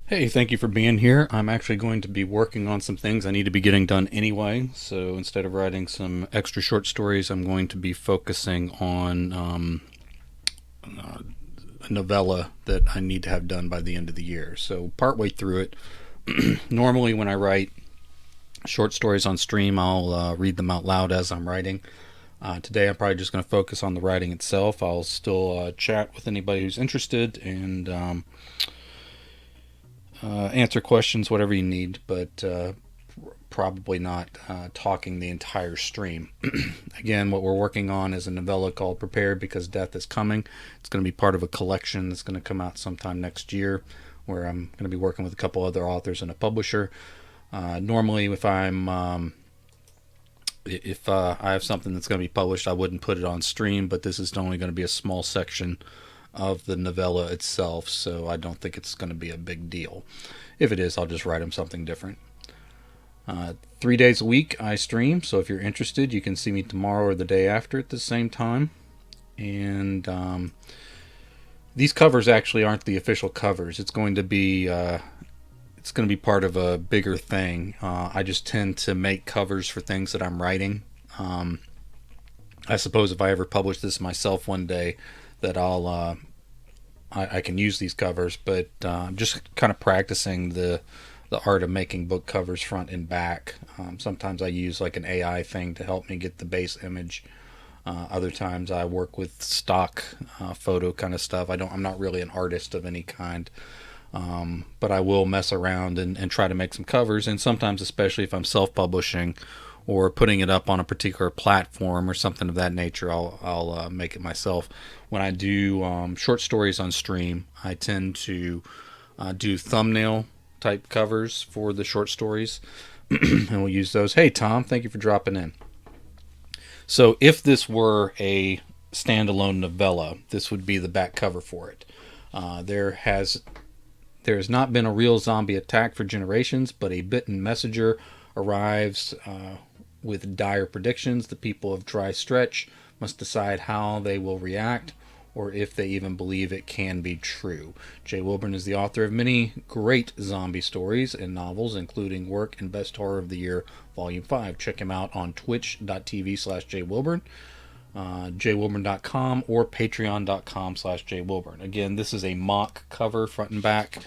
Hey, thank you for being here. I'm actually going to be working on some things I need to be getting done anyway. So instead of writing some extra short stories, I'm going to be focusing on a novella that I need to have done by the end of the year. So, partway through it, normally when I write short stories on stream, I'll read them out loud as I'm writing. Today, I'm probably just going to focus on the writing itself. I'll still chat with anybody who's interested and answer questions, whatever you need, but probably not talking the entire stream. Again, what we're working on is a novella called Prepared Because Death is Coming. It's going to be part of a collection that's going to come out sometime next year, where I'm going to be working with a couple other authors and a publisher. Normally, if I have something that's going to be published, I wouldn't put it on stream, but this is only going to be a small section of the novella itself, so I don't think it's going to be a big deal. If it is, I'll just write them something different. 3 days a week I stream, so if you're interested, you can see me tomorrow or the day after at the same time. And these covers actually aren't the official covers. It's going to be part of a bigger thing. I just tend to make covers for things that I'm writing. I suppose if I ever publish this myself one day, that I can use these covers, but I'm just kind of practicing the art of making book covers front and back. Sometimes I use like an AI thing to help me get the base image. Other times I work with stock photo kind of stuff. I'm not really an artist of any kind, but I will mess around and try to make some covers. And sometimes, especially if I'm self-publishing or putting it up on a particular platform or something of that nature, I'll make it myself. When I do short stories on stream, I tend to do thumbnail type covers for the short stories, and we'll use those. Hey, Tom, thank you for dropping in. So, if this were a standalone novella, this would be the back cover for it. There has not been a real zombie attack for generations, but a bitten messenger arrives with dire predictions. The people of Dry Stretch must decide how they will react, or if they even believe it can be true. Jay Wilburn is the author of many great zombie stories and novels, including Work and Best Horror of the Year, Volume 5. Check him out on twitch.tv/JWilburn, jwilburn.com, or patreon.com/jwilburn. Again, this is a mock cover, front and back,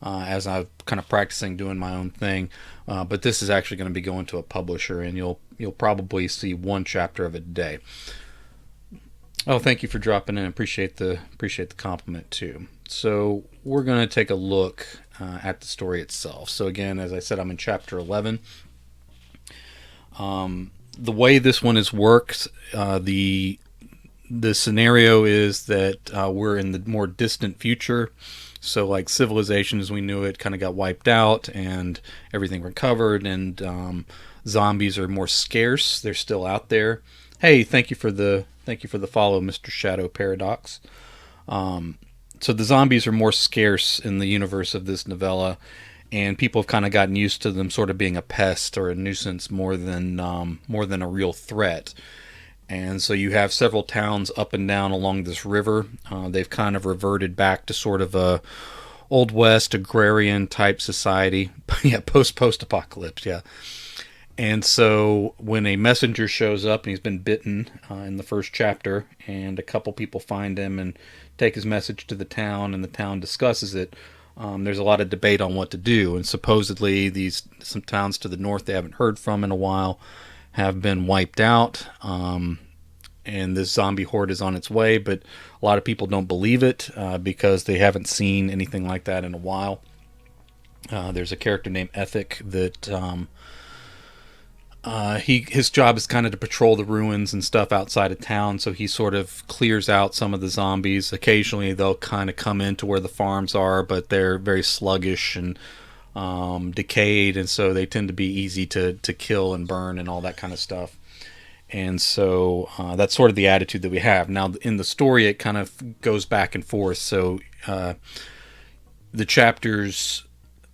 as I'm kind of practicing doing my own thing. But this is actually going to be going to a publisher, and you'll probably see one chapter of it a day. Oh, thank you for dropping in. Appreciate the compliment too. So we're going to take a look at the story itself. So again, as I said, I'm in chapter 11. The way this one is worked, the scenario is that we're in the more distant future. So like civilization as we knew it kind of got wiped out and everything recovered, and zombies are more scarce. They're still out there. Hey, thank you for the follow, Mr. Shadow Paradox. So the zombies are more scarce in the universe of this novella, and people have kind of gotten used to them sort of being a pest or a nuisance more than a real threat. And so you have several towns up and down along this river. They've kind of reverted back to sort of a old west agrarian type society. Yeah, post apocalypse. Yeah. And so when a messenger shows up and he's been bitten in the first chapter, and a couple people find him and take his message to the town, and the town discusses it, there's a lot of debate on what to do. And supposedly some towns to the north they haven't heard from in a while have been wiped out, and this zombie horde is on its way. But a lot of people don't believe it because they haven't seen anything like that in a while. There's a character named Ethic that his job is kind of to patrol the ruins and stuff outside of town, so he sort of clears out some of the zombies. Occasionally they'll kind of come into where the farms are, but they're very sluggish and decayed, and so they tend to be easy to kill and burn and all that kind of stuff. And so that's sort of the attitude that we have. Now, in the story, it kind of goes back and forth, so the chapters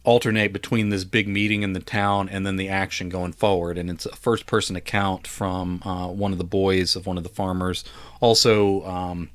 alternate between this big meeting in the town and then the action going forward, and it's a first person account from one of the boys of one of the farmers. Also,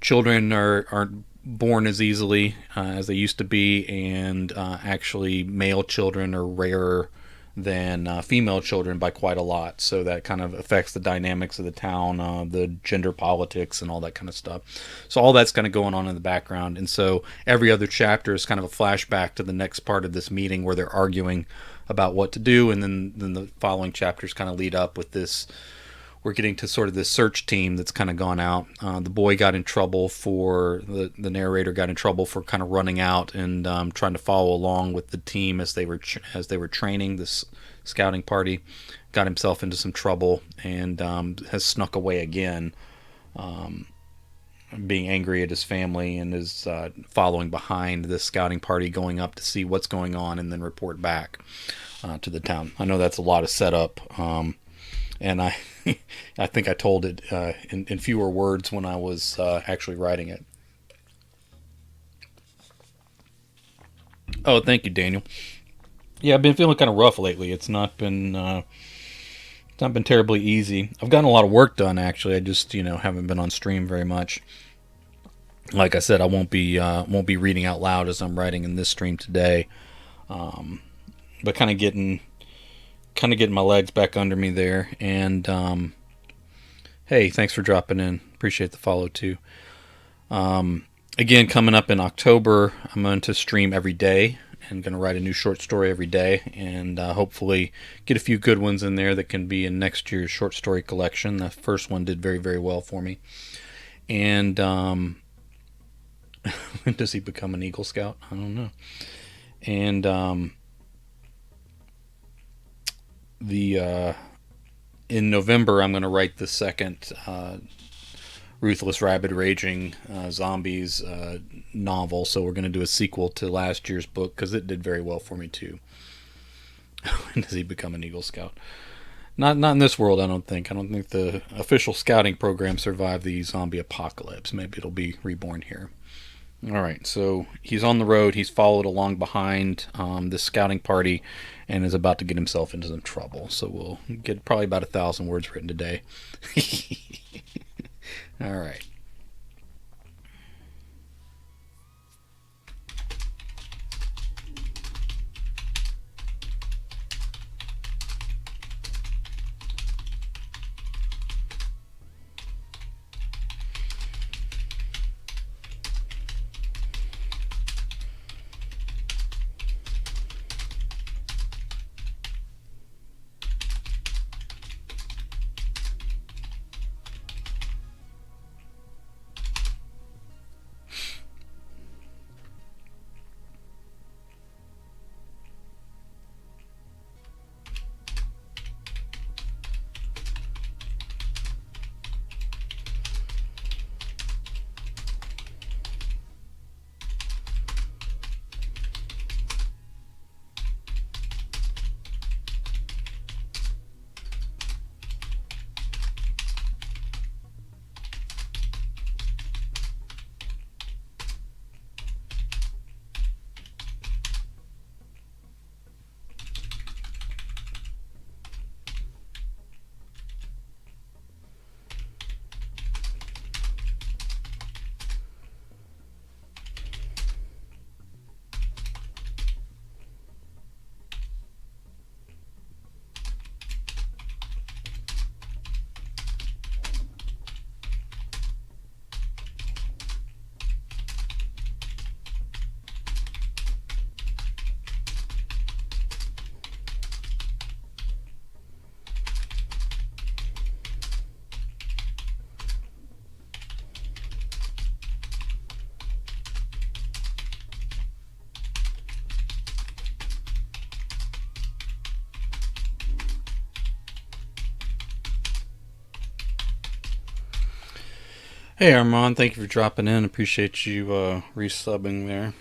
children are born as easily as they used to be, and actually male children are rarer than female children by quite a lot. So that kind of affects the dynamics of the town, the gender politics, and all that kind of stuff. So all that's kind of going on in the background. And so every other chapter is kind of a flashback to the next part of this meeting where they're arguing about what to do. And then the following chapters kind of lead up with this. We're getting to sort of this search team that's kind of gone out. The boy got in trouble for the narrator got in trouble for kind of running out and trying to follow along with the team as they were training this scouting party. Got himself into some trouble and has snuck away again, being angry at his family, and is following behind this scouting party, going up to see what's going on and then report back to the town. I know that's a lot of setup. And I think I told it in fewer words when I was actually writing it. Oh, thank you, Daniel. Yeah, I've been feeling kind of rough lately. It's not been terribly easy. I've gotten a lot of work done actually. I just haven't been on stream very much. Like I said, I won't be reading out loud as I'm writing in this stream today. But kind of getting my legs back under me there. And hey, thanks for dropping in. Appreciate the follow too. Again, coming up in October, I'm going to stream every day and going to write a new short story every day, and hopefully get a few good ones in there that can be in next year's short story collection. The first one did very, very well for me. And when does he become an Eagle Scout? I don't know. And in November, I'm going to write the second Ruthless, Rabid, Raging Zombies novel. So we're going to do a sequel to last year's book because it did very well for me too. When does he become an Eagle Scout? Not in this world, I don't think. I don't think the official scouting program survived the zombie apocalypse. Maybe it'll be reborn here. All right, so he's on the road. He's followed along behind this scouting party and is about to get himself into some trouble. So we'll get probably about 1,000 words written today. All right. Hey Armand, thank you for dropping in. Appreciate you resubbing there.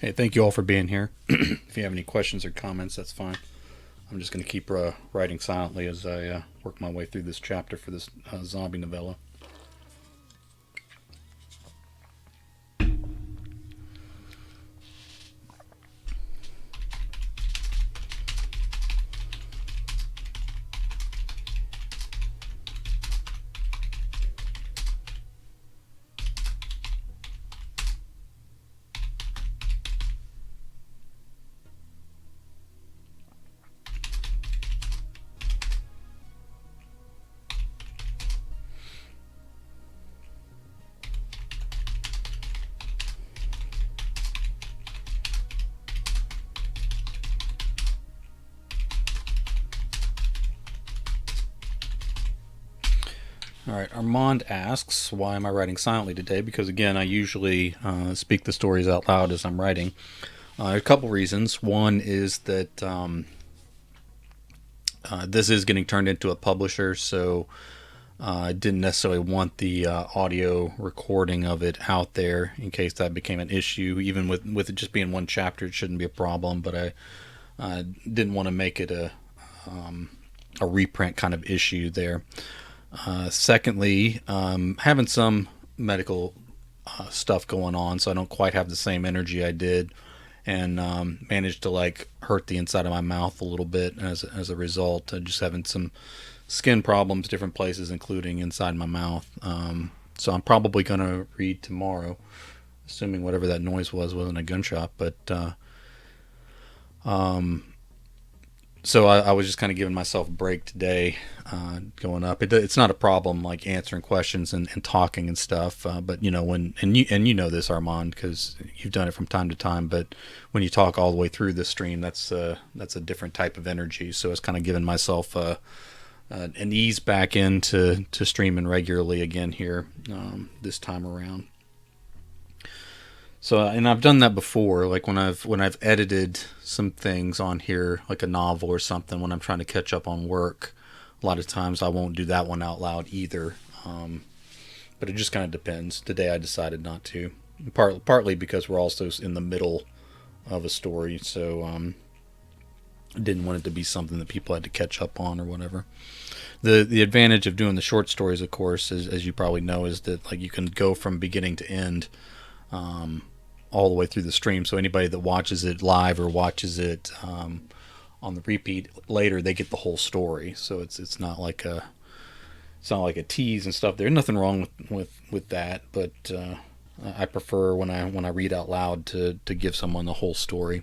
Hey, thank you all for being here. If you have any questions or comments, that's fine. I'm just going to keep writing silently as I work my way through this chapter for this zombie novella. All right, Armand asks, why am I writing silently today? Because again, I usually speak the stories out loud as I'm writing. A couple reasons. One is that this is getting turned into a publisher, so I didn't necessarily want the audio recording of it out there in case that became an issue. Even with it just being one chapter, it shouldn't be a problem, but I didn't want to make it a reprint kind of issue there. Secondly, having some medical stuff going on, so I don't quite have the same energy I did, and managed to like hurt the inside of my mouth a little bit as a result. Just having some skin problems, different places, including inside my mouth. So I'm probably gonna read tomorrow, assuming whatever that noise wasn't a gunshot. But so I was just kind of giving myself a break today, going up. It's not a problem like answering questions and talking and stuff. But you know when and you know this, Armand, because you've done it from time to time. But when you talk all the way through the stream, that's a different type of energy. So it's kind of giving myself an ease back into streaming regularly again here this time around. So, and I've done that before, like when I've edited some things on here, like a novel or something, when I'm trying to catch up on work. A lot of times I won't do that one out loud either. But it just kind of depends. Today I decided not to, partly because we're also in the middle of a story, so I didn't want it to be something that people had to catch up on or whatever. The advantage of doing the short stories, of course, as you probably know, is that like you can go from beginning to end. All the way through the stream, so anybody that watches it live or watches it on the repeat later, they get the whole story. So it's not like a tease and stuff. There's nothing wrong with that, but I prefer when I read out loud to give someone the whole story.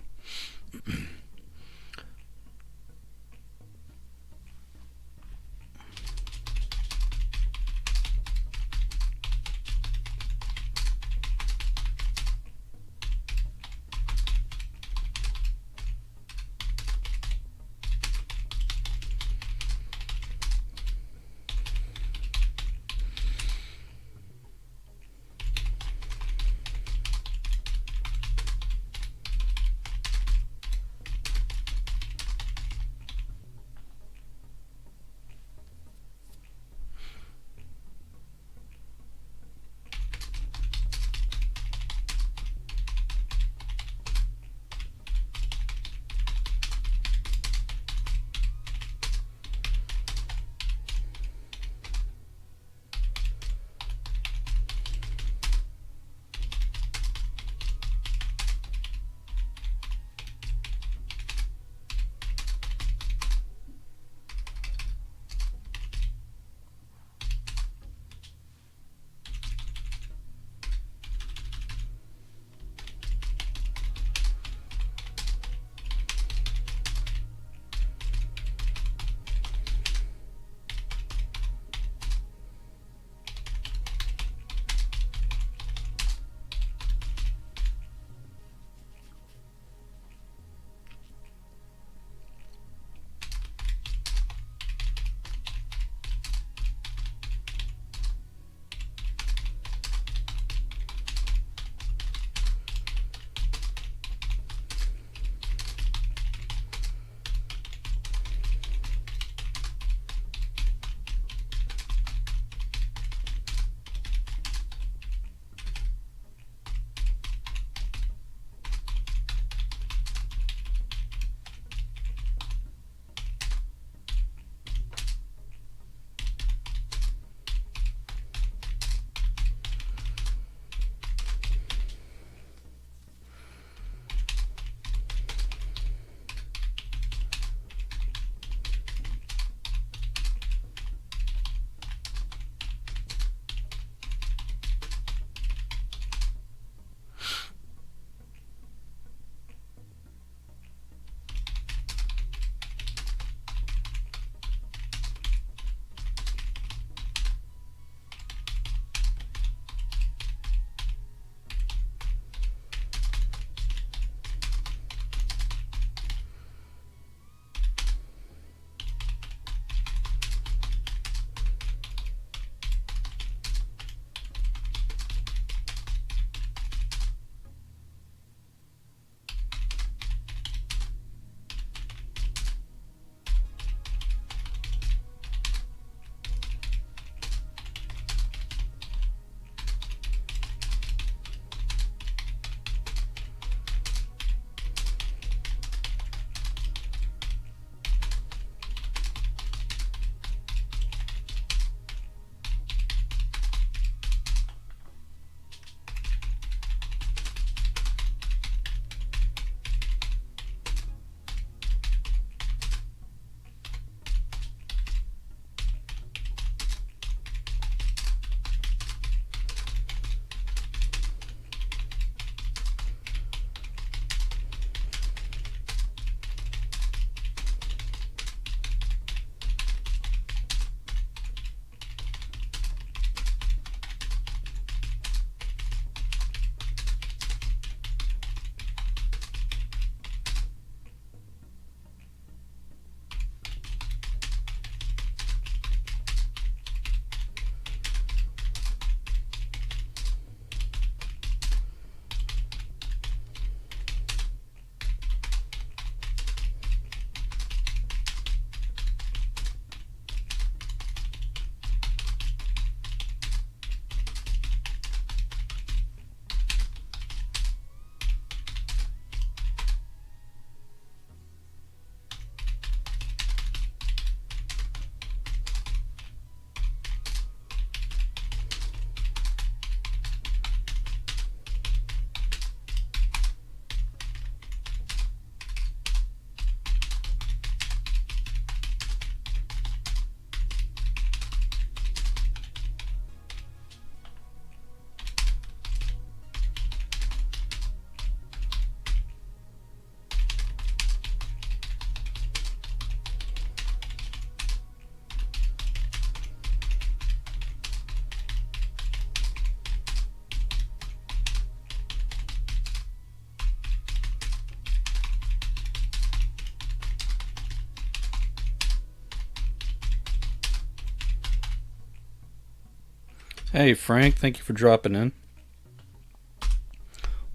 Hey, Frank, thank you for dropping in.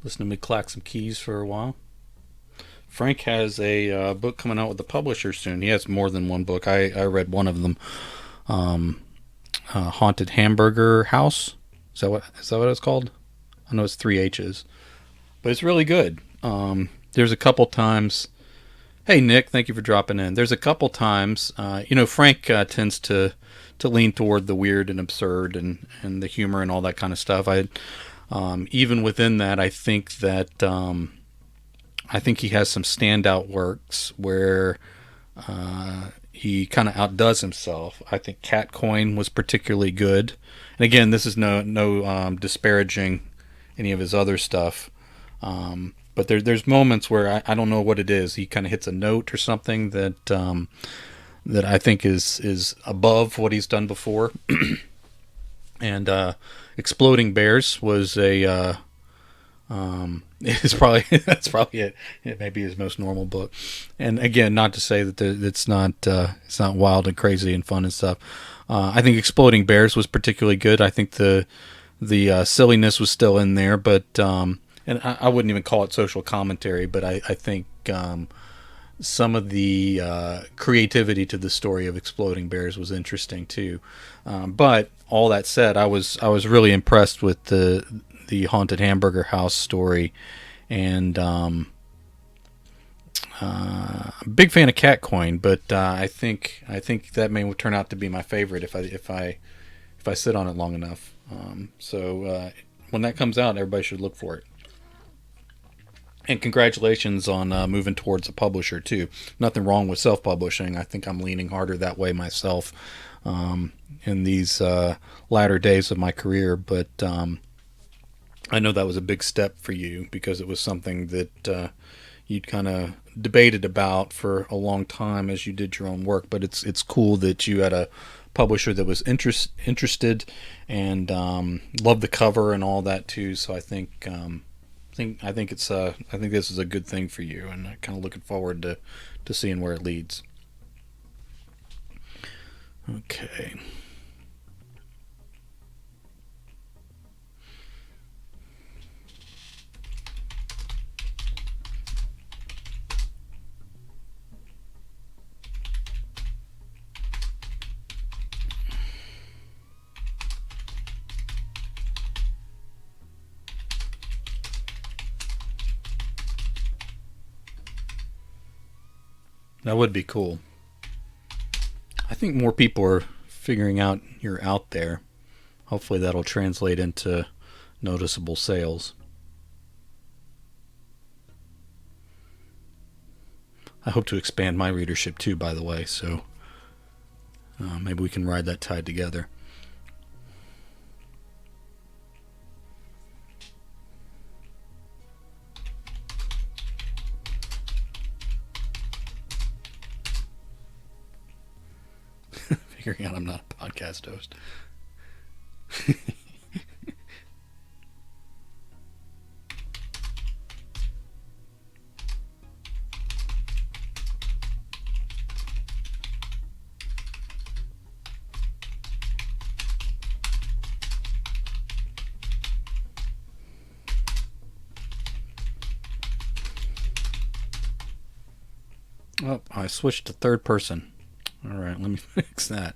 Listen to me clack some keys for a while. Frank has a book coming out with the publisher soon. He has more than one book. I read one of them. Um, Haunted Hamburger House. Is that what it's called? I know it's three H's, but it's really good. There's a couple times. Hey, Nick, thank you for dropping in. There's a couple times. Frank tends to lean toward the weird and absurd and the humor and all that kind of stuff. Even within that, I think he has some standout works where he kind of outdoes himself. I think Cat Coin was particularly good. And again, this is no disparaging any of his other stuff. But there's moments where I don't know what it is. He kind of hits a note or something that I think is above what he's done before. And Exploding Bears was a it's probably that's probably it. It may be his most normal book. And again, not to say that it's not wild and crazy and fun and stuff. I think Exploding Bears was particularly good. I think the silliness was still in there, but and I wouldn't even call it social commentary, but I think some of the creativity to the story of Exploding Bears was interesting too. But all that said, I was really impressed with the Haunted Hamburger House story, and big fan of Cat Coin, but I think that may turn out to be my favorite if I sit on it long enough. So when that comes out, everybody should look for it. And congratulations on moving towards a publisher too. Nothing wrong with self-publishing. I think I'm leaning harder that way myself in these latter days of my career. But I know that was a big step for you because it was something that you'd kind of debated about for a long time as you did your own work. But it's cool that you had a publisher that was interested and loved the cover and all that too. So I think this is a good thing for you, and I'm kind of looking forward to seeing where it leads. Okay. That would be cool. I think more people are figuring out you're out there. Hopefully that'll translate into noticeable sales. I hope to expand my readership too, by the way, so maybe we can ride that tide together. Figuring out I'm not a podcast host. Oh, I switched to third person. All right, let me fix that.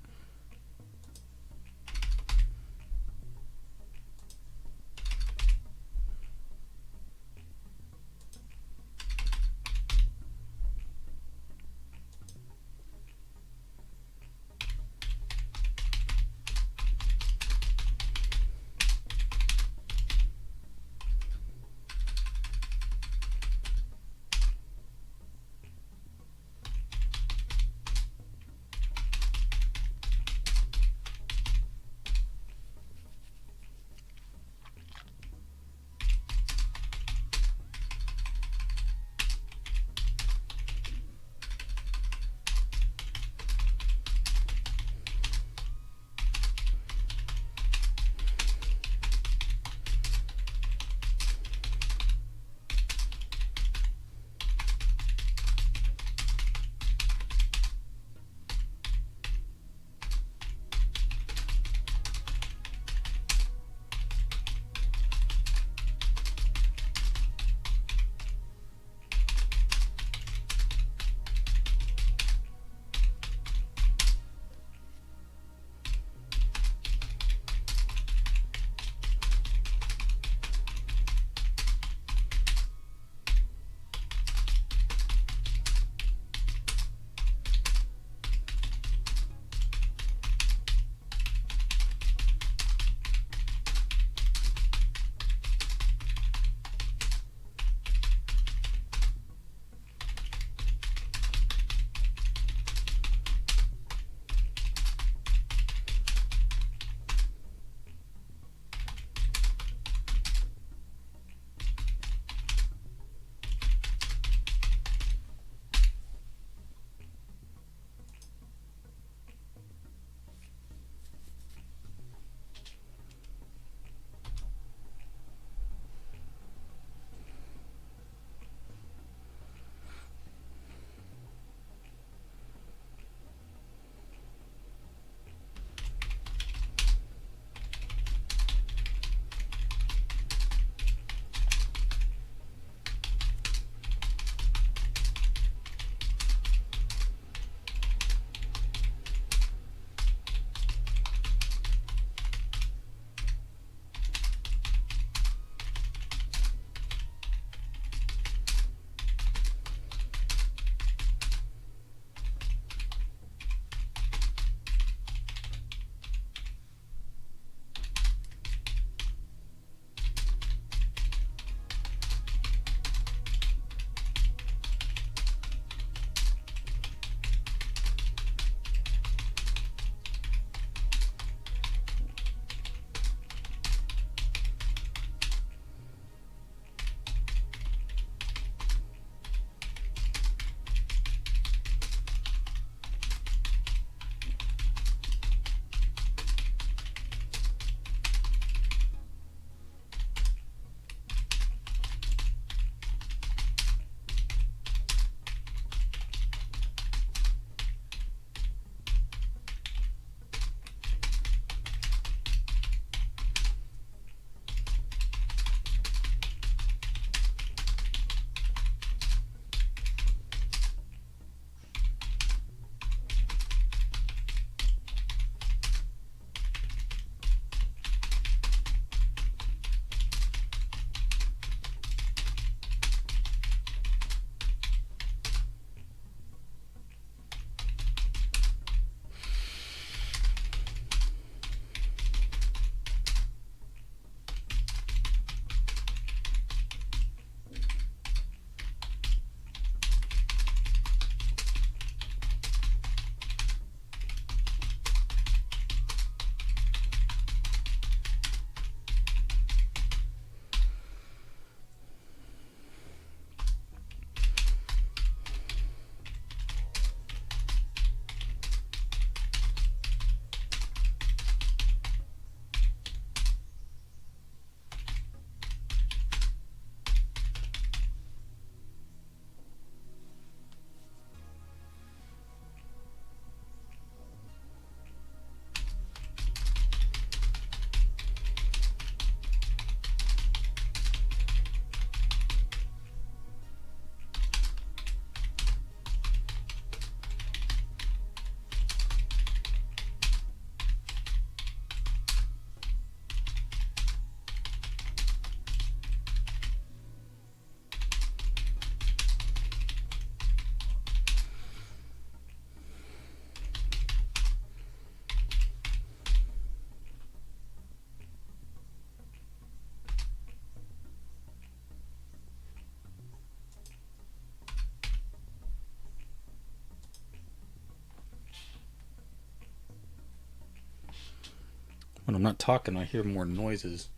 When I'm not talking, I hear more noises.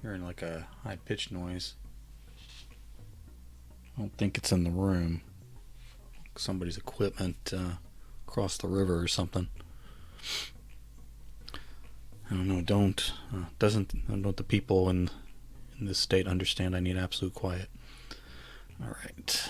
Hearing like a high pitched noise. I don't think it's in the room. Somebody's equipment across the river or something. I don't know. Don't the people in this state understand I need absolute quiet? All right.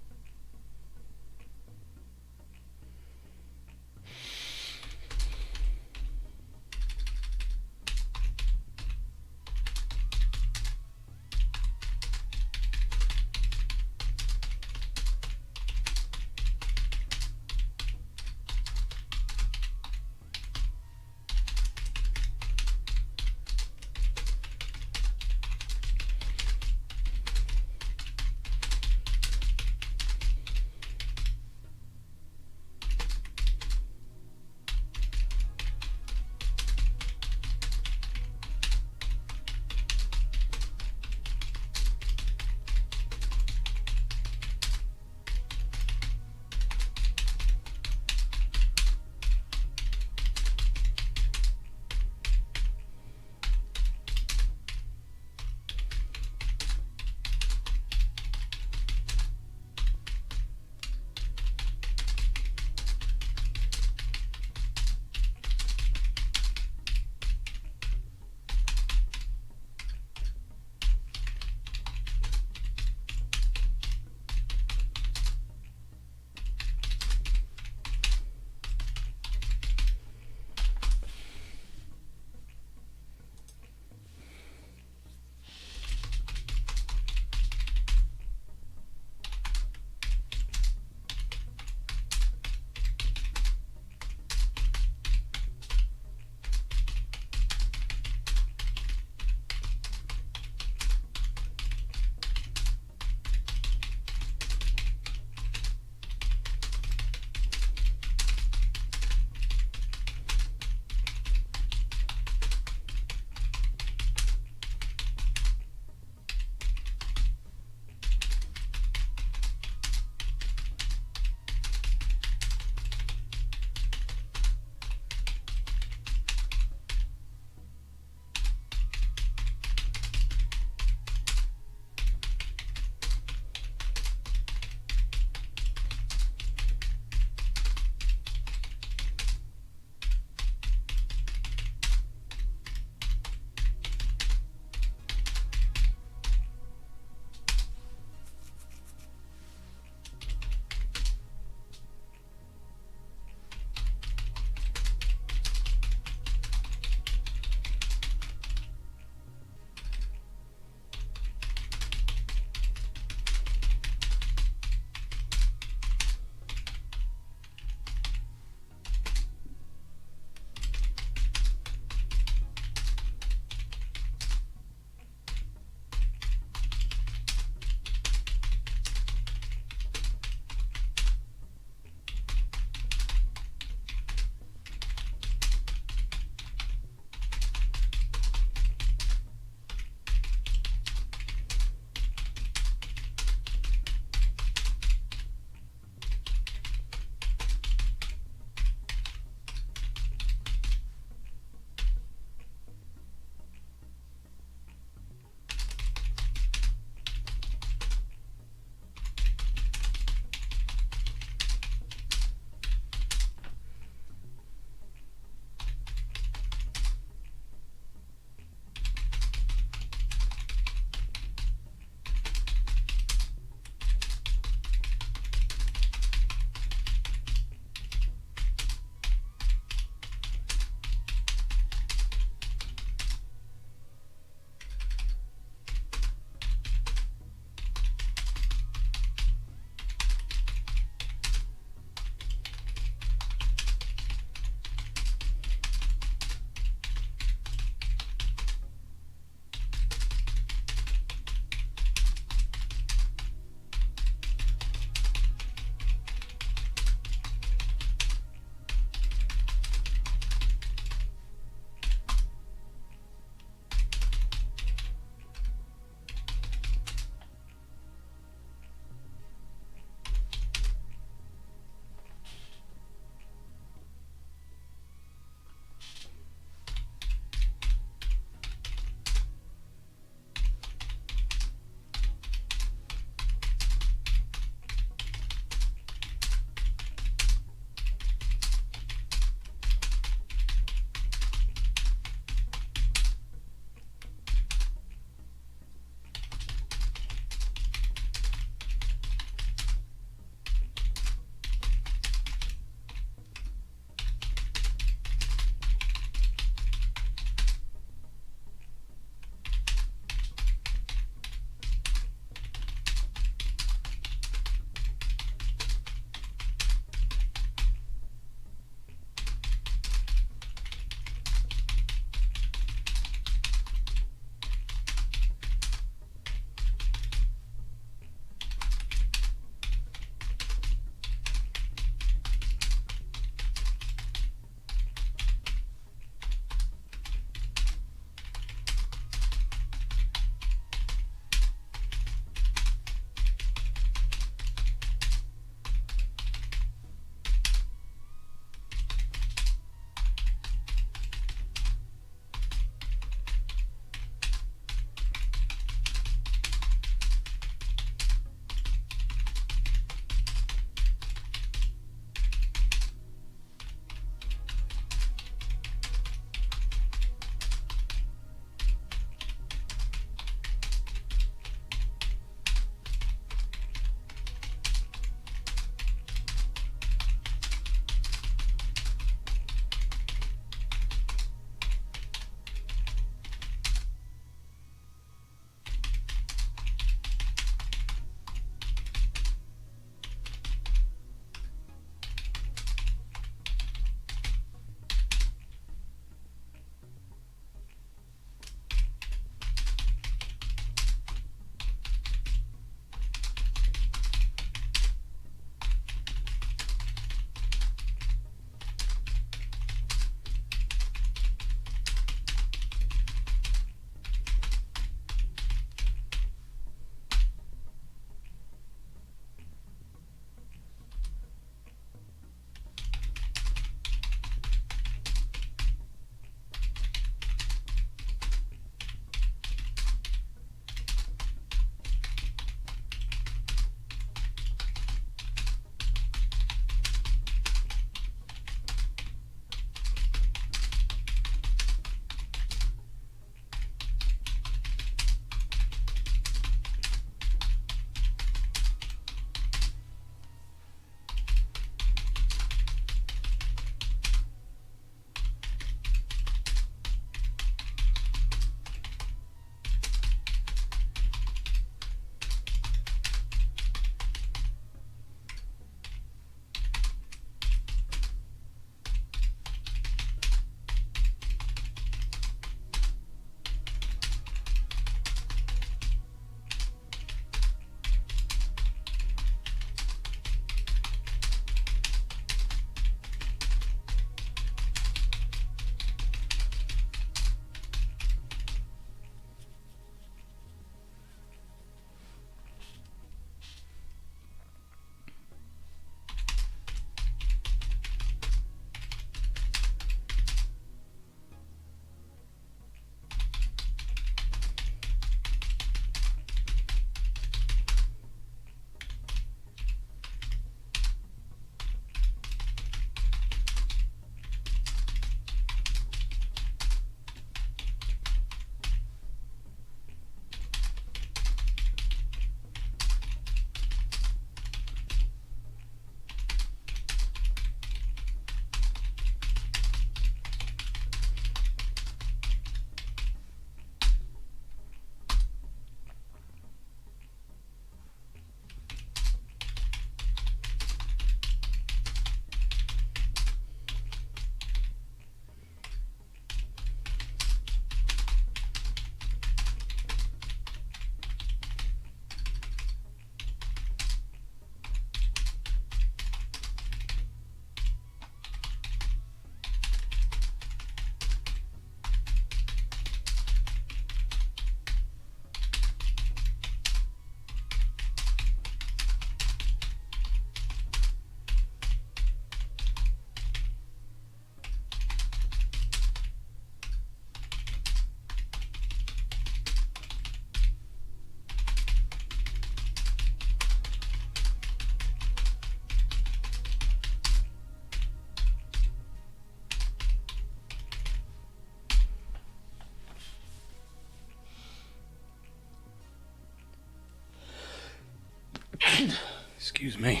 Excuse me.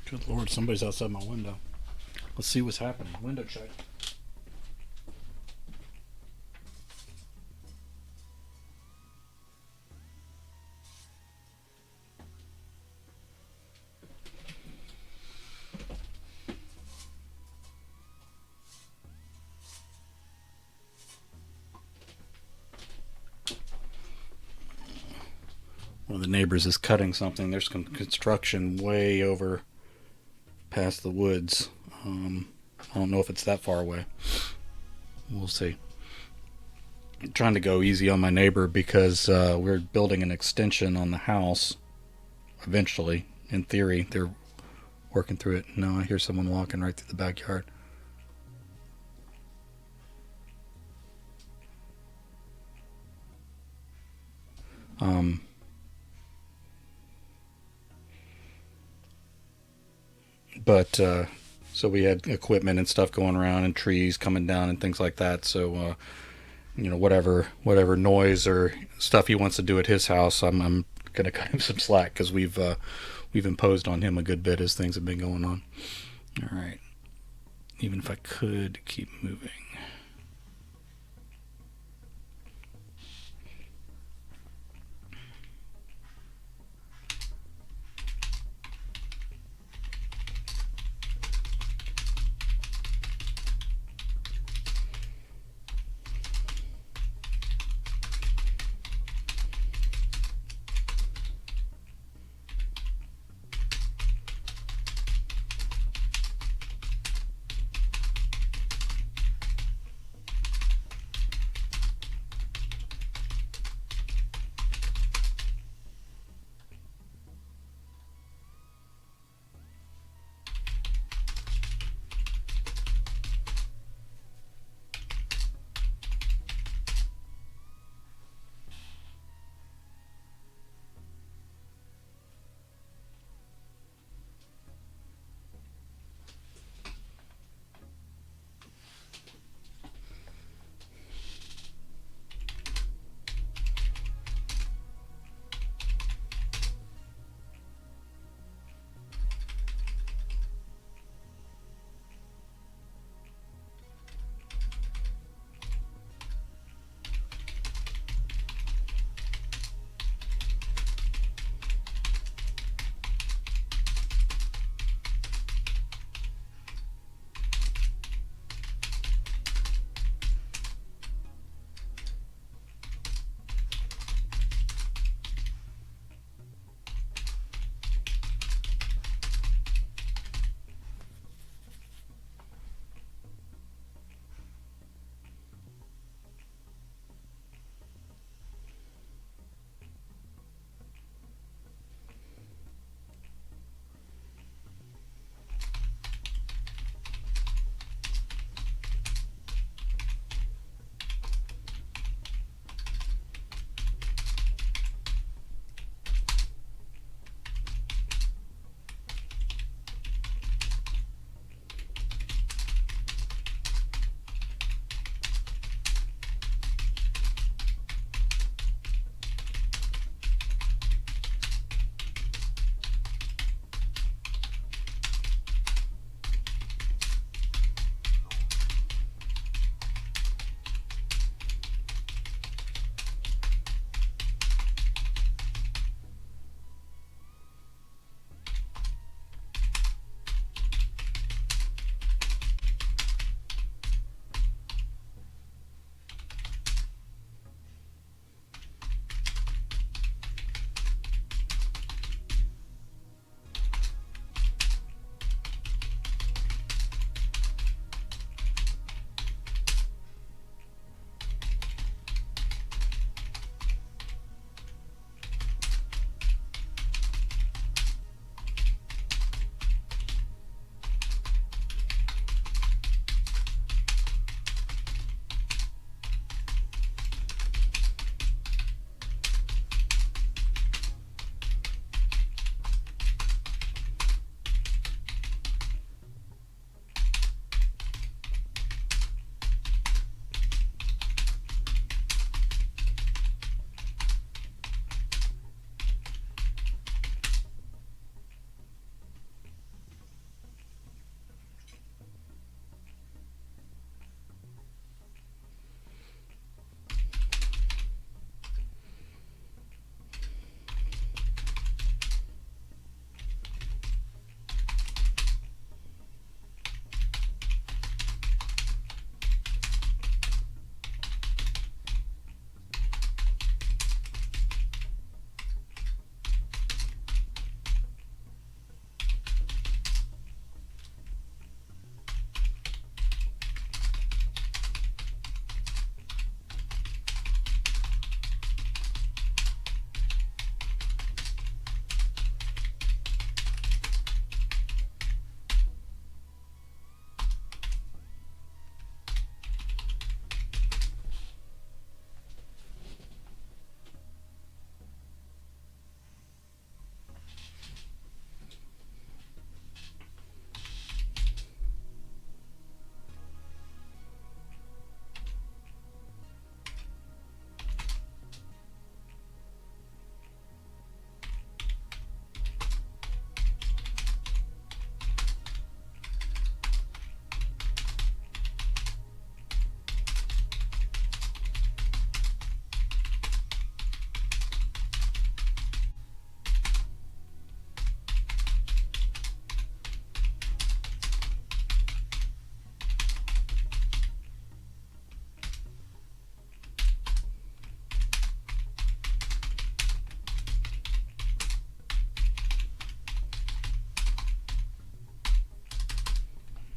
Good Lord, somebody's outside my window. Let's see what's happening. Window check. One of the neighbors is cutting something. There's some construction way over past the woods. I don't know if it's that far away. We'll see. I'm trying to go easy on my neighbor because we're building an extension on the house. Eventually, in theory, they're working through it. No, I hear someone walking right through the backyard. But so we had equipment and stuff going around and trees coming down and things like that. So whatever noise or stuff he wants to do at his house, I'm gonna cut him some slack because we've imposed on him a good bit as things have been going on. All right. Even if I could keep moving.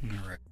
All right.